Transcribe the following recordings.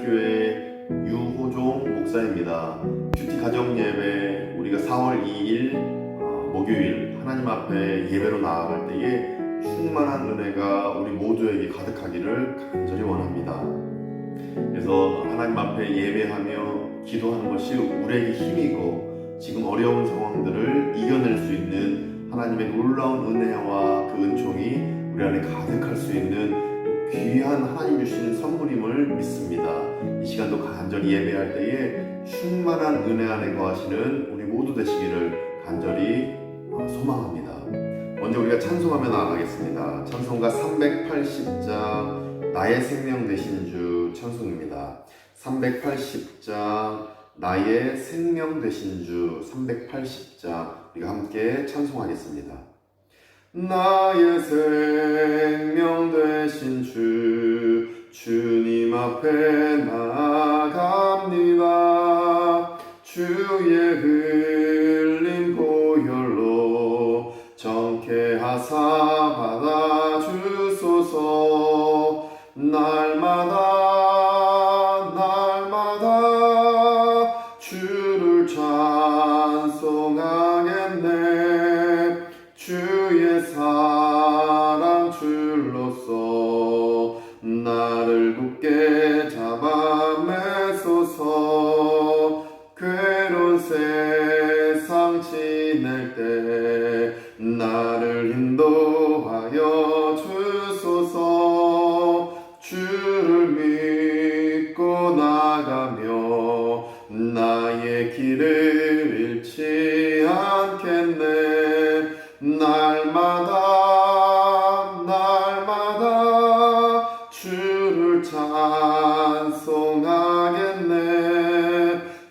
큐티교회 유호종 목사입니다. 큐티 가정예배 우리가 4월 2일 목요일 하나님 앞에 예배로 나아갈 때에 충만한 은혜가 우리 모두에게 가득하기를 간절히 원합니다. 그래서 하나님 앞에 예배하며 기도하는 것이 우리에게 힘이고 지금 어려운 상황들을 이겨낼 수 있는 하나님의 놀라운 은혜와 그 은총이 우리 안에 가득할 수 있는 귀한 하나님 주시는 선물임을 믿습니다. 이 시간도 간절히 예배할 때에 충만한 은혜 안에 거하시는 우리 모두 되시기를 간절히 소망합니다. 먼저 우리가 찬송하며 나아가겠습니다. 찬송가 380장 나의 생명 되신 주 찬송입니다. 380장 나의 생명 되신 주 380장 우리가 함께 찬송하겠습니다. 나의 생명 되신 주 주님 앞에 나아갑니다. 주의 흘린 보혈로 정케하사 받아주소서. 날마다 주를 찬송하겠네. 주의 사랑 줄로서 나를 굳게 잡아 매소서. 괴로운 세상 지낼 때 나를 인도하여 주소서. 주를 믿고 나가며 나의 길을 잃지 않겠네. 날마다 주를 찬송하겠네.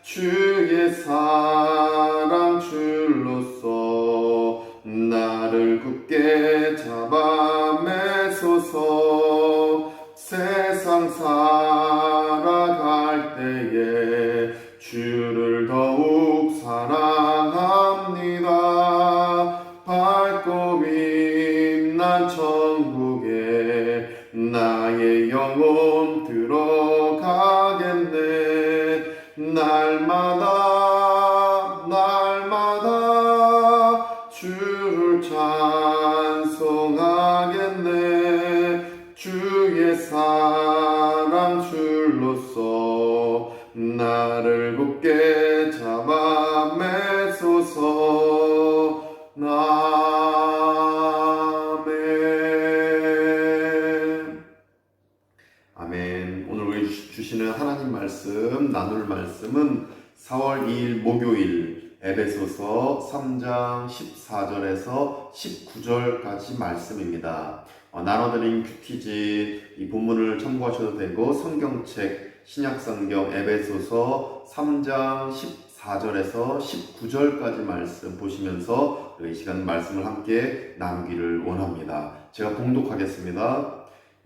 주의 사랑 줄로서 나를 굳게 잡아 매소서. 세상 살아갈 때에 주를 더욱 사랑합니다. 밝고 빛난 천국에 나의 영혼 들어가겠네. 날마다 주를 찬송하겠네. 주의 사랑 줄로서 나를 굳게 잡아 매소서. 아멘. 오늘 우리 주시는 하나님 말씀, 나눌 말씀은 4월 2일 목요일 에베소서 3장 14절에서 19절까지 말씀입니다. 나눠드린 큐티지 이 본문을 참고하셔도 되고 성경책 신약성경 에베소서 3장 14절에서 19절까지 말씀 보시면서 이 시간 말씀을 함께 나누기를 원합니다. 제가 봉독하겠습니다.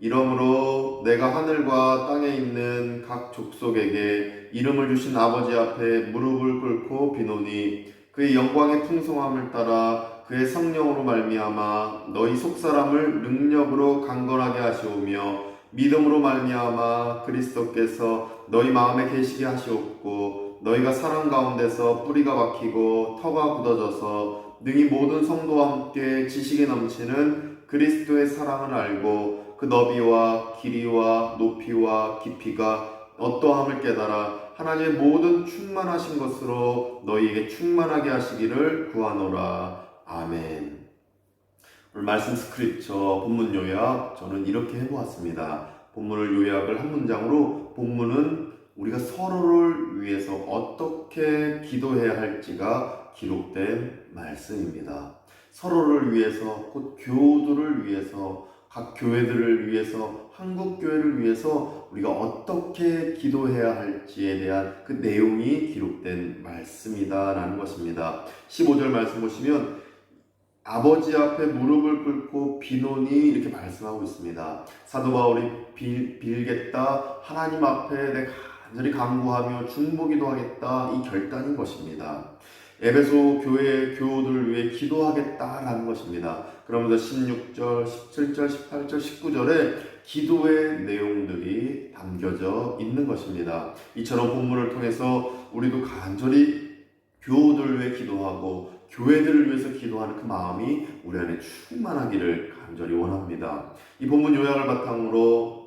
이러므로 내가 하늘과 땅에 있는 각 족속에게 이름을 주신 아버지 앞에 무릎을 꿇고 비노니 그의 영광의 풍성함을 따라 그의 성령으로 말미암아 너희 속사람을 능력으로 강건하게 하시오며 믿음으로 말미암아 그리스도께서 너희 마음에 계시게 하시옵고 너희가 사랑 가운데서 뿌리가 박히고 터가 굳어져서 능히 모든 성도와 함께 지식에 넘치는 그리스도의 사랑을 알고 그 너비와 길이와 높이와 깊이가 어떠함을 깨달아 하나님의 모든 충만하신 것으로 너희에게 충만하게 하시기를 구하노라. 아멘. 오늘 말씀 스크립처 본문 요약 저는 이렇게 해보았습니다. 본문을 요약을 한 문장으로 본문은 우리가 서로를 위해서 어떻게 기도해야 할지가 기록된 말씀입니다. 서로를 위해서, 곧 교우들을 위해서, 각 교회들을 위해서, 한국 교회를 위해서 우리가 어떻게 기도해야 할지에 대한 그 내용이 기록된 말씀이다라는 것입니다. 15절 말씀 보시면 아버지 앞에 무릎을 꿇고 비노니 이렇게 말씀하고 있습니다. 사도 바울이 빌겠다, 하나님 앞에 내 간절히 간구하며 중보기도 하겠다, 이 결단인 것입니다. 에베소 교회의 교우들을 위해 기도하겠다라는 것입니다. 그러면서 16절, 17절, 18절, 19절에 기도의 내용들이 담겨져 있는 것입니다. 이처럼 본문을 통해서 우리도 간절히 교우들을 위해 기도하고 교회들을 위해서 기도하는 그 마음이 우리 안에 충만하기를 간절히 원합니다. 이 본문 요약을 바탕으로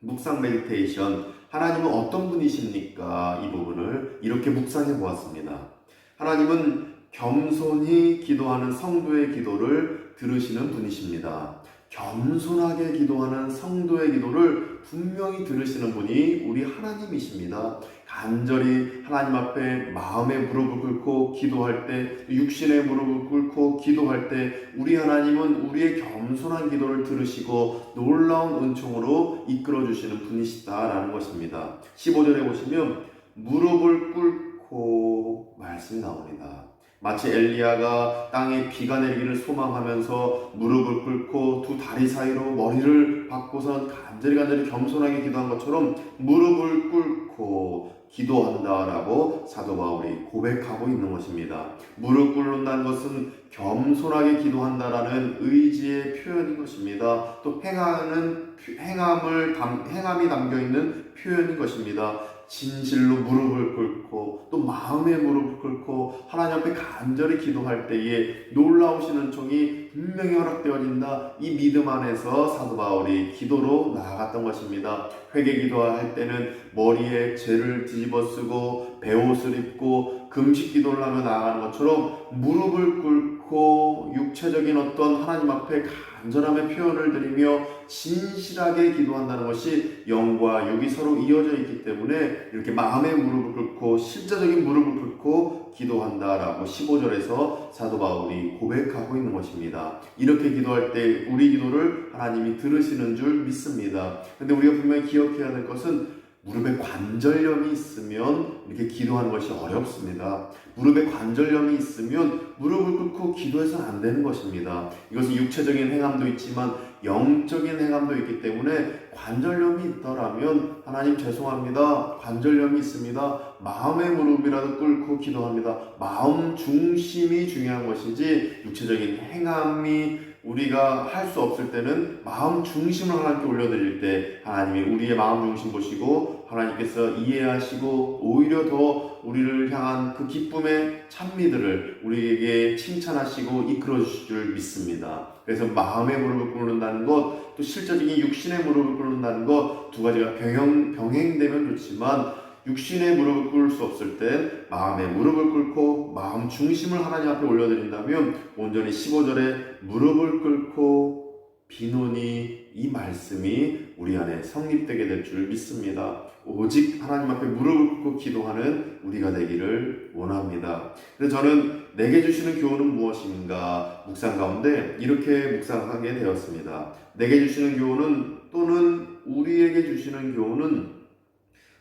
묵상 메디테이션, 하나님은 어떤 분이십니까? 이 부분을 이렇게 묵상해 보았습니다. 하나님은 겸손히 기도하는 성도의 기도를 들으시는 분이십니다. 겸손하게 기도하는 성도의 기도를 분명히 들으시는 분이 우리 하나님이십니다. 간절히 하나님 앞에 마음의 무릎을 꿇고 기도할 때, 육신의 무릎을 꿇고 기도할 때 우리 하나님은 우리의 겸손한 기도를 들으시고 놀라운 은총으로 이끌어 주시는 분이시다라는 것입니다. 15절에 보시면 무릎을 꿇고 말씀이 나옵니다. 마치 엘리야가 땅에 비가 내리기를 소망하면서 무릎을 꿇고 두 다리 사이로 머리를 박고선 간절히 겸손하게 기도한 것처럼 무릎을 꿇고 기도한다라고 사도 바울이 고백하고 있는 것입니다. 무릎 꿇는다는 것은 겸손하게 기도한다라는 의지의 표현인 것입니다. 또 행함이 담겨 있는 표현인 것입니다. 진실로 무릎을 꿇고 또 마음의 무릎을 꿇고 하나님 앞에 간절히 기도할 때에 놀라우신 은총이 분명히 허락되어진다. 이 믿음 안에서 사도 바울이 기도로 나아갔던 것입니다. 회개 기도할 때는 머리에 죄를 뒤집어 쓰고 베옷을 입고 금식 기도를 하며 나아가는 것처럼 무릎을 꿇고 육체적인 어떤 하나님 앞에 간절함의 표현을 드리며 진실하게 기도한다는 것이 영과 육이 서로 이어져 있기 때문에 이렇게 마음의 무릎을 꿇고 실제적인 무릎을 꿇고 기도한다라고 15절에서 사도 바울이 고백하고 있는 것입니다. 이렇게 기도할 때 우리 기도를 하나님이 들으시는 줄 믿습니다. 그런데 우리가 분명히 기억해야 될 것은 무릎에 관절염이 있으면 이렇게 기도하는 것이 어렵습니다. 무릎에 관절염이 있으면 무릎을 꿇고 기도해서는 안 되는 것입니다. 이것은 육체적인 행함도 있지만 영적인 행함도 있기 때문에 관절염이 있더라면 하나님 죄송합니다. 관절염이 있습니다. 마음의 무릎이라도 꿇고 기도합니다. 마음 중심이 중요한 것이지 육체적인 행함이 우리가 할 수 없을 때는 마음 중심을 하나님께 올려드릴 때 하나님이 우리의 마음 중심 보시고 하나님께서 이해하시고 오히려 더 우리를 향한 그 기쁨의 찬미들을 우리에게 칭찬하시고 이끌어 주실 줄 믿습니다. 그래서 마음의 무릎을 꿇는다는 것, 또 실제적인 육신의 무릎을 꿇는다는 것 두 가지가 병행되면 좋지만 육신의 무릎을 꿇을 수 없을 때 마음의 무릎을 꿇고 마음 중심을 하나님 앞에 올려드린다면 온전히 15절에 무릎을 꿇고 비노니 이 말씀이 우리 안에 성립되게 될 줄 믿습니다. 오직 하나님 앞에 무릎을 꿇고 기도하는 우리가 되기를 원합니다. 그래서 저는 내게 주시는 교훈은 무엇인가 묵상 가운데 이렇게 묵상하게 되었습니다. 내게 주시는 교훈은 또는 우리에게 주시는 교훈은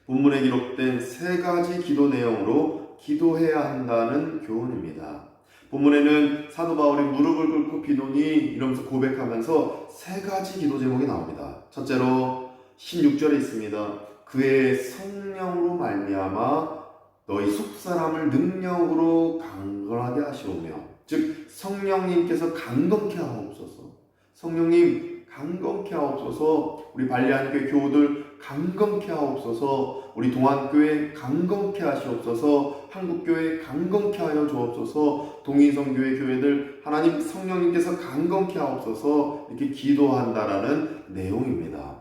본문에 기록된 세 가지 기도 내용으로 기도해야 한다는 교훈입니다. 본문에는 사도 바울이 무릎을 꿇고 비노니 이러면서 고백하면서 세 가지 기도 제목이 나옵니다. 첫째로 16절에 있습니다. 그의 성령으로 말미암아 너희 속사람을 능력으로 강건하게 하시오며, 즉 성령님께서 강건케 하옵소서. 성령님 강건케 하옵소서. 우리 발리안교회 교우들 강건케 하옵소서. 우리 동안교회 강건케 하시옵소서. 한국교회 강건케 하여 주옵소서. 동인성교회 교회들 하나님 성령님께서 강건케 하옵소서. 이렇게 기도한다라는 내용입니다.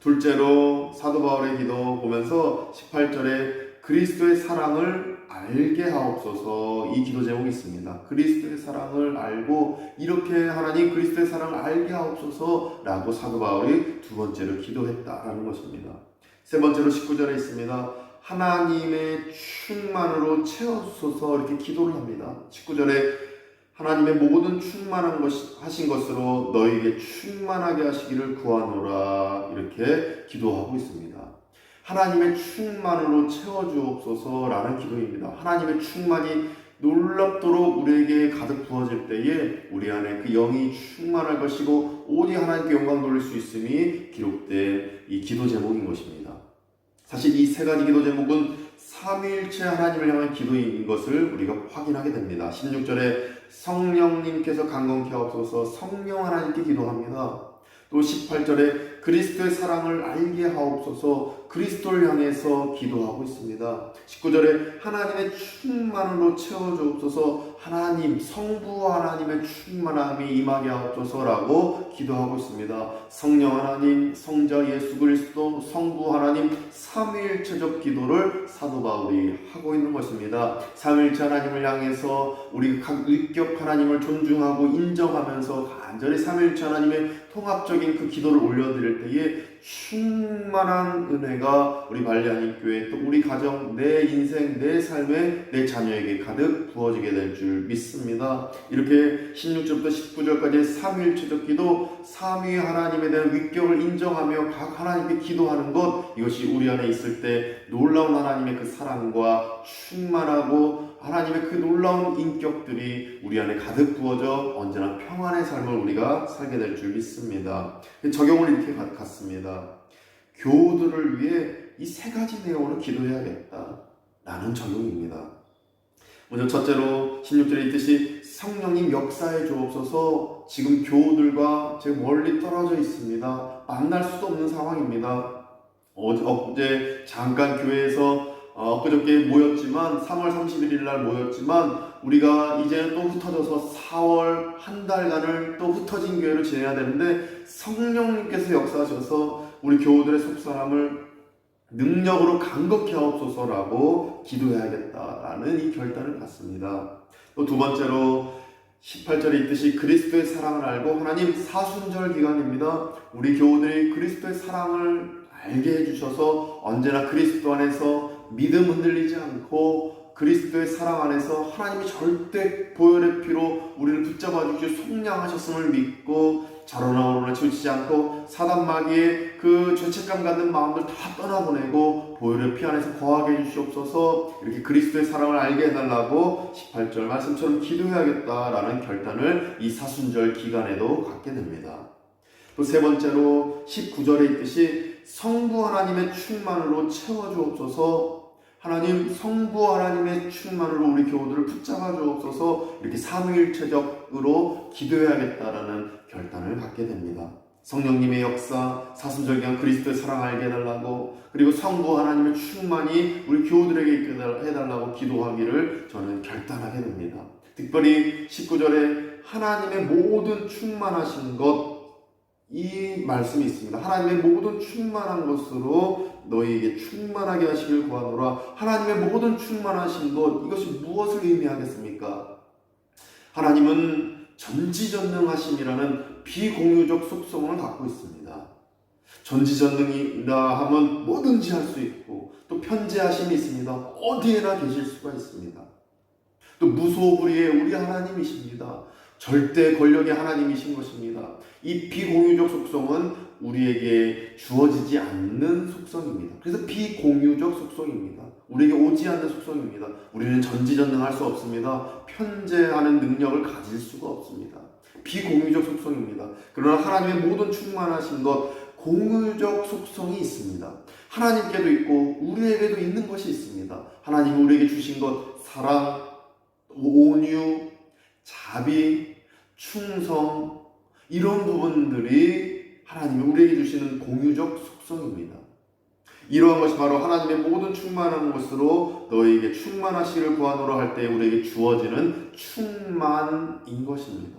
둘째로 사도 바울의 기도 보면서 18절에 그리스도의 사랑을 알게 하옵소서. 이 기도 제목이 있습니다. 그리스도의 사랑을 알고 이렇게 하나님 그리스도의 사랑을 알게 하옵소서 라고 사도 바울이 두 번째로 기도했다라는 것입니다. 세 번째로 19절에 있습니다. 하나님의 충만으로 채워주소서 이렇게 기도를 합니다. 19절에 하나님의 모든 충만한 하신 것으로 너희에게 충만하게 하시기를 구하노라 이렇게 기도하고 있습니다. 하나님의 충만으로 채워주옵소서라는 기도입니다. 하나님의 충만이 놀랍도록 우리에게 가득 부어질 때에 우리 안에 그 영이 충만할 것이고 오직 하나님께 영광 돌릴 수 있음이 기록된 이 기도 제목인 것입니다. 사실 이 세 가지 기도 제목은 삼위일체 하나님을 향한 기도인 것을 우리가 확인하게 됩니다. 16절에 성령님께서 강건케 하옵소서 성령 하나님께 기도합니다. 또 18절에 그리스도의 사랑을 알게 하옵소서. 그리스도를 향해서 기도하고 있습니다. 19절에 하나님의 충만으로 채워주옵소서. 하나님, 성부 하나님의 충만함이 임하게 하옵소서라고 기도하고 있습니다. 성령 하나님, 성자 예수 그리스도, 성부 하나님 삼위일체적 기도를 사도 바울이 하고 있는 것입니다. 삼위일체 하나님을 향해서 우리 각 위격 하나님을 존중하고 인정하면서 간절히 삼위일체 하나님의 통합적인 그 기도를 올려드릴 때에 충만한 은혜가 우리 발리하님 교회, 또 우리 가정, 내 인생, 내 삶에, 내 자녀에게 가득 부어지게 될 줄 믿습니다. 이렇게 16절부터 19절까지 삼위일체적 기도, 삼위 하나님에 대한 위격을 인정하며 각 하나님께 기도하는 것, 이것이 우리 안에 있을 때 놀라운 하나님의 그 사랑과 충만하고 하나님의 그 놀라운 인격들이 우리 안에 가득 부어져 언제나 평안의 삶을 우리가 살게 될 줄 믿습니다. 적용을 이렇게 갖습니다. 교우들을 위해 이 세 가지 내용으로 기도해야겠다 라는 적용입니다. 먼저 첫째로 16절에 있듯이 성령님 역사해 주옵소서. 지금 교우들과 지금 멀리 떨어져 있습니다. 만날 수도 없는 상황입니다. 어제 잠깐 교회에서 그저께 모였지만 3월 31일 날 모였지만 우리가 이제는 또 흩어져서 4월 한 달간을 또 흩어진 교회로 지내야 되는데 성령님께서 역사하셔서 우리 교우들의 속사람을 능력으로 강건케 하옵소서라고 기도해야겠다라는 이 결단을 갖습니다. 또 두 번째로 18절에 있듯이 그리스도의 사랑을 알고 하나님 사순절 기간입니다. 우리 교우들이 그리스도의 사랑을 알게 해주셔서 언제나 그리스도 안에서 믿음 흔들리지 않고 그리스도의 사랑 안에서 하나님이 절대 보혈의 피로 우리를 붙잡아 주시고 속량하셨음을 믿고 자로나오로나 치우치지 않고 사단 마귀의 그 죄책감 갖는 마음들 다 떠나보내고 보혈의 피 안에서 거하게 해주시옵소서. 이렇게 그리스도의 사랑을 알게 해달라고 18절 말씀처럼 기도해야겠다라는 결단을 이 사순절 기간에도 갖게 됩니다. 또 세 번째로 19절에 있듯이 성부 하나님의 충만으로 채워주옵소서. 하나님, 성부 하나님의 충만으로 우리 교우들을 붙잡아 주옵소서. 이렇게 삼위일체적으로 기도해야겠다라는 결단을 갖게 됩니다. 성령님의 역사, 사순절기간 그리스도의 사랑 알게 해달라고, 그리고 성부 하나님의 충만이 우리 교우들에게 있게 해달라고 기도하기를 저는 결단하게 됩니다. 특별히 19절에 하나님의 모든 충만하신 것, 이 말씀이 있습니다. 하나님의 모든 충만한 것으로 너희에게 충만하게 하시길 구하노라. 하나님의 모든 충만하신 것, 이것이 무엇을 의미하겠습니까? 하나님은 전지전능하심이라는 비공유적 속성을 갖고 있습니다. 전지전능이다 하면 뭐든지 할 수 있고, 또 편재하심이 있습니다. 어디에나 계실 수가 있습니다. 또 무소불위의 우리 하나님이십니다. 절대 권력의 하나님이신 것입니다. 이 비공유적 속성은 우리에게 주어지지 않는 속성입니다. 그래서 비공유적 속성입니다. 우리에게 오지 않는 속성입니다. 우리는 전지전능할 수 없습니다. 편재하는 능력을 가질 수가 없습니다. 비공유적 속성입니다. 그러나 하나님의 모든 충만하신 것, 공유적 속성이 있습니다. 하나님께도 있고 우리에게도 있는 것이 있습니다. 하나님이 우리에게 주신 것, 사랑, 온유, 자비, 충성, 이런 부분들이 하나님이 우리에게 주시는 공유적 속성입니다. 이러한 것이 바로 하나님의 모든 충만한 것으로 너희에게 충만하시기를 구하노라 할 때 우리에게 주어지는 충만인 것입니다.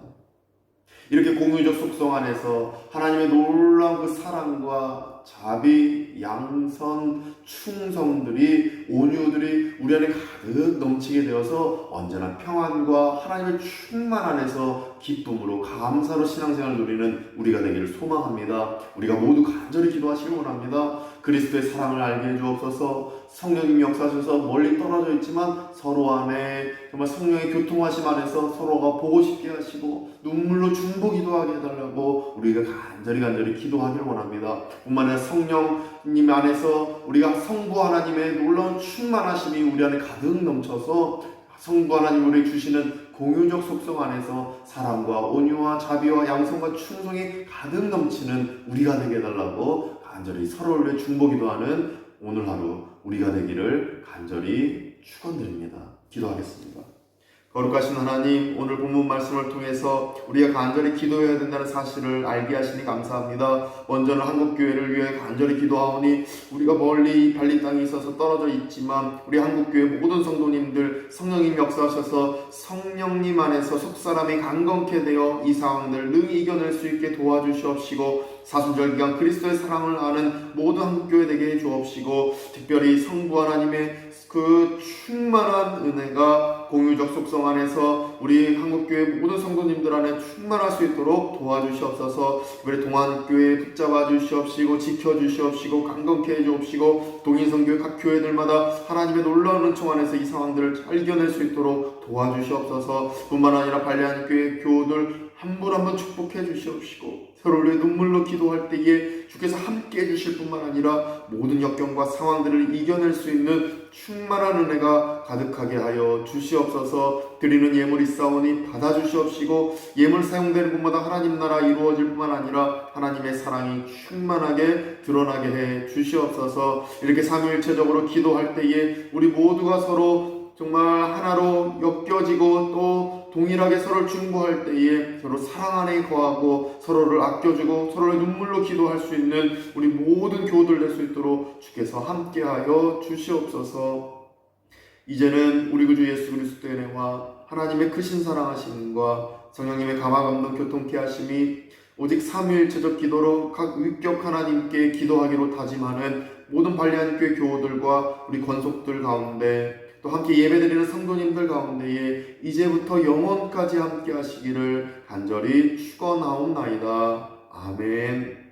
이렇게 공유적 속성 안에서 하나님의 놀라운 그 사랑과 자비, 양선, 충성들이, 온유들이 우리 안에 가득 넘치게 되어서 언제나 평안과 하나님의 충만 안에서 기쁨으로 감사로 신앙생활을 누리는 우리가 되기를 소망합니다. 우리가 모두 간절히 기도하시길 원합니다. 그리스도의 사랑을 알게 해주옵소서. 성령님 역사하셔서 멀리 떨어져 있지만 서로 안에 정말 성령의 교통하심 안에서 서로가 보고 싶게 하시고 눈물로 중보기도 하게 해달라고 우리가 간절히 기도하길 원합니다. 뿐만 아니라 성령님 안에서 우리가 성부 하나님의 놀라운 충만하심이 우리 안에 가득 넘쳐서 성부 하나님 우리에게 주시는 공유적 속성 안에서 사랑과 온유와 자비와 양성과 충성이 가득 넘치는 우리가 되게 해달라고 간절히 서로를 위해 중보기도하는 오늘 하루 우리가 되기를 간절히 축원드립니다. 기도하겠습니다. 거룩하신 하나님, 오늘 본문 말씀을 통해서 우리가 간절히 기도해야 된다는 사실을 알게 하시니 감사합니다. 먼저는 한국교회를 위해 간절히 기도하오니 우리가 멀리 발리 땅에 있어서 떨어져 있지만 우리 한국교회 모든 성도님들 성령님 역사하셔서 성령님 안에서 속사람이 강건케 되어 이 상황들을 능히 이겨낼 수 있게 도와주시옵시고, 사순절 기간 그리스도의 사랑을 아는 모든 한국교회 되게 해주옵시고, 특별히 성부 하나님의 그 충만한 은혜가 공유적 속성 안에서 우리 한국교회 모든 성도님들 안에 충만할 수 있도록 도와주시옵소서. 우리 동안교회 붙잡아 주시옵시고 지켜주시옵시고 강건케 해주옵시고, 동인성교회 각 교회들마다 하나님의 놀라운 은총 안에서 이 상황들을 잘 이겨낼 수 있도록 도와주시옵소서. 뿐만 아니라 발리안교회 교우들 한 분 한 분 축복해 주시옵시고, 서로를 눈물로 기도할 때에 주께서 함께 해주실 뿐만 아니라 모든 역경과 상황들을 이겨낼 수 있는 충만한 은혜가 가득하게 하여 주시옵소서. 드리는 예물 있사오니 받아주시옵시고, 예물 사용되는 곳마다 하나님 나라 이루어질 뿐만 아니라 하나님의 사랑이 충만하게 드러나게 해 주시옵소서. 이렇게 삼위일체적으로 기도할 때에 우리 모두가 서로 정말 하나로 엮여지고 또 동일하게 서로를 중보할 때에 서로 사랑 안에 거하고 서로를 아껴주고 서로의 눈물로 기도할 수 있는 우리 모든 교우들 될 수 있도록 주께서 함께하여 주시옵소서. 이제는 우리 구주 예수 그리스도의 은혜와 하나님의 크신 사랑하심과 성령님의 감화감동 교통케 하심이 오직 삼위일체적 기도로 각 위격 하나님께 기도하기로 다짐하는 모든 발리안교회 교우들과 우리 권속들 가운데, 또 함께 예배드리는 성도님들 가운데에 이제부터 영원까지 함께 하시기를 간절히 축원하옵나이다. 아멘.